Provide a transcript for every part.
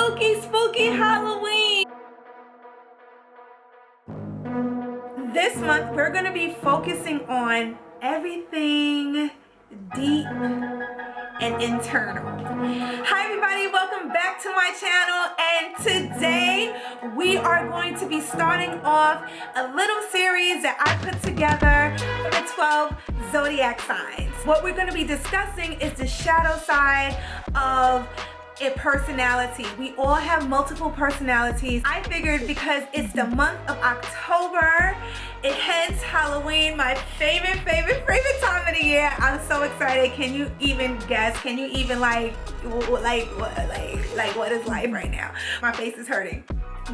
spooky, spooky Halloween. This month, we're going to be focusing on everything deep and internal. Hi everybody, welcome back to my channel, and today we are going to be starting off a little series that I put together for the 12 zodiac signs. What we're going to be discussing is the shadow side of a personality. We all have multiple personalities. I figured because it's the month of October, it heads Halloween, my favorite time of the year. I'm so excited. Can you even guess? Can you even like what is life right now? My face is hurting.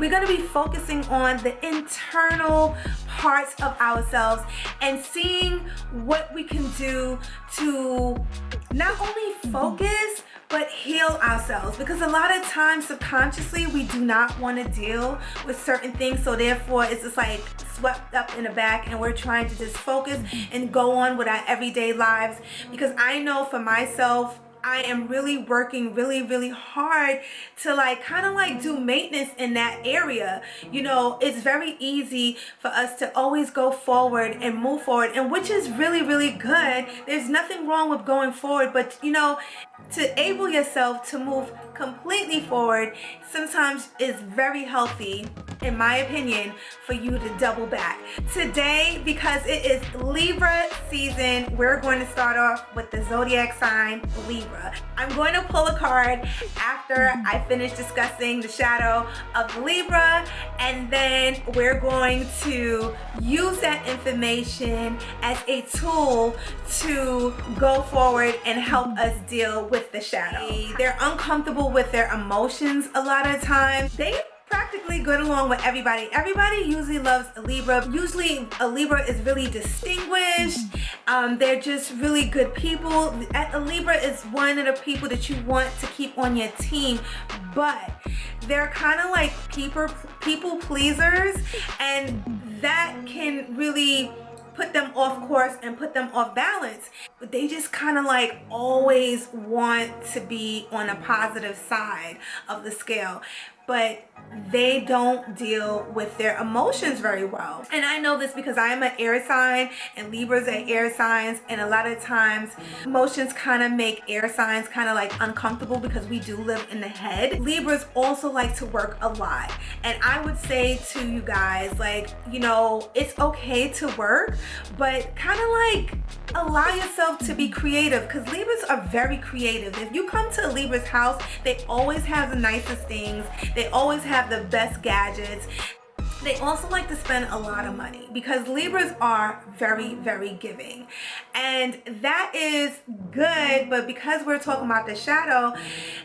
We're going to be focusing on the internal parts of ourselves and seeing what we can do to not only focus but heal ourselves, because a lot of times subconsciously we do not want to deal with certain things, so therefore it's just like swept up in the back and we're trying to just focus and go on with our everyday lives. Because I know for myself, I am really working really hard to kind of do maintenance in that area. You know, it's very easy for us to always go forward and move forward, and which is really good. There's nothing wrong with going forward, but you know, to able yourself to move completely forward sometimes is very healthy, in my opinion, for you to double back. Today, because it is Libra season, we're going to start off with the zodiac sign Libra. I'm going to pull a card after I finish discussing the shadow of Libra, and then we're going to use that information as a tool to go forward and help us deal with the shadow. They're uncomfortable with their emotions a lot of times. They practically get along with everybody. Everybody usually loves a Libra. Usually a Libra is really distinguished. They're just really good people. A Libra is one of the people that you want to keep on your team, but they're kind of like people pleasers, and that can really put them off course and put them off balance. But they just kind of always want to be on a positive side of the scale, but they don't deal with their emotions very well. And I know this because I am an air sign and Libras are air signs, and a lot of times emotions kind of make air signs kind of uncomfortable because we do live in the head. Libras also like to work a lot, and I would say to you guys, you know, it's okay to work, but kind of allow yourself to be creative, because Libras are very creative. If you come to a Libra's house, they always have the nicest things. They always have the best gadgets. They also like to spend a lot of money because Libras are very giving, and that is good. But because we're talking about the shadow,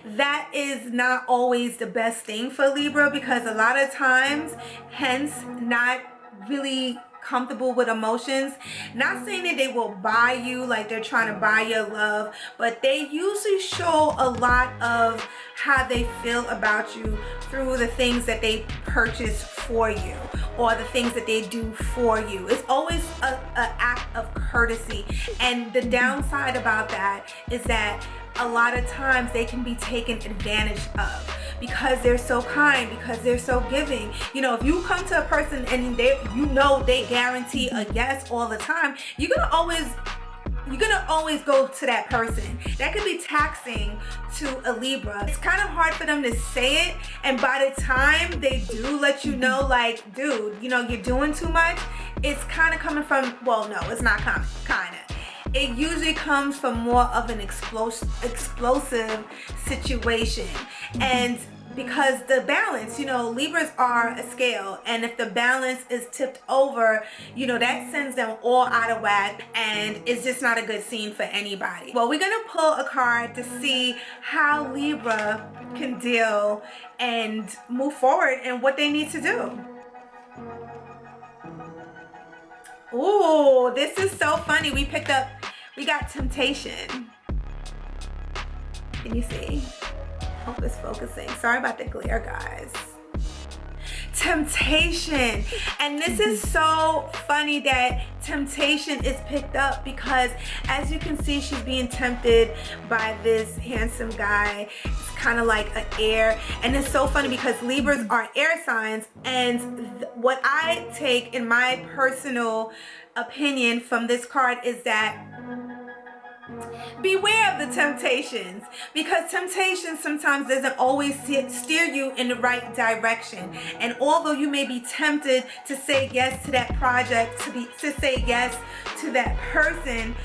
that is not always the best thing for Libra, because a lot of times, hence not really comfortable with emotions. Not saying that they will buy you, like they're trying to buy your love, but they usually show a lot of how they feel about you through the things that they purchase for you or the things that they do for you. It's always an act of courtesy, and the downside about that is that a lot of times they can be taken advantage of because they're so kind, because they're so giving. You know, if you come to a person and they guarantee a yes all the time, you're gonna always go to that person. That could be taxing to a Libra. It's kind of hard for them to say it, and by the time they do let you know, dude, you know, you're doing too much, it's kind of coming from, well, no, it's not kind of. It usually comes from more of an explosive situation. And because the balance, you know, Libras are a scale, and if the balance is tipped over, you know, that sends them all out of whack, and it's just not a good scene for anybody. Well, we're gonna pull a card to see how Libra can deal and move forward and what they need to do. Ooh, this is so funny. We got temptation. Can you see? Hope it's focusing. Sorry about the glare, guys. Temptation. And this is so funny that temptation is picked up, because as you can see, she's being tempted by this handsome guy. It's kind of like an air. And it's so funny because Libras are air signs, and what I take in my personal opinion from this card is that beware of the temptations, because temptation sometimes doesn't always steer you in the right direction. And although you may be tempted to say yes to that project, to say yes to that person,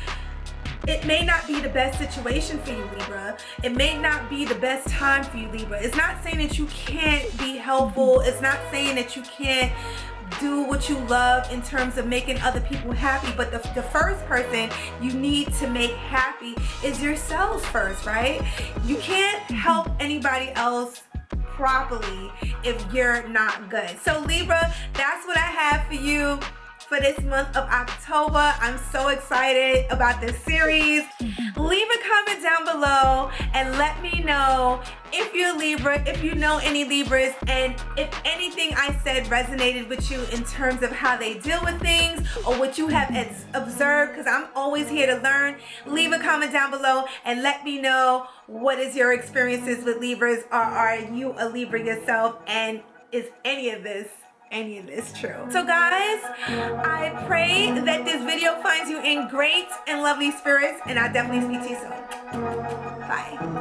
it may not be the best situation for you, Libra. It may not be the best time for you, Libra. It's not saying that you can't be helpful. It's not saying that you can't do what you love in terms of making other people happy, but the first person you need to make happy is yourselves first, right? You can't help anybody else properly if you're not good. So Libra, that's what I have for you for this month of October. I'm so excited about this series. Leave a comment down below and let me know if you're Libra, if you know any Libras, and if anything I said resonated with you in terms of how they deal with things or what you have observed, because I'm always here to learn. Leave a comment down below and let me know what is your experiences with Libras, or are you a Libra yourself, and is any of this true? So guys, I pray that this video finds you in great and lovely spirits, and I'll definitely speak to you soon. Bye.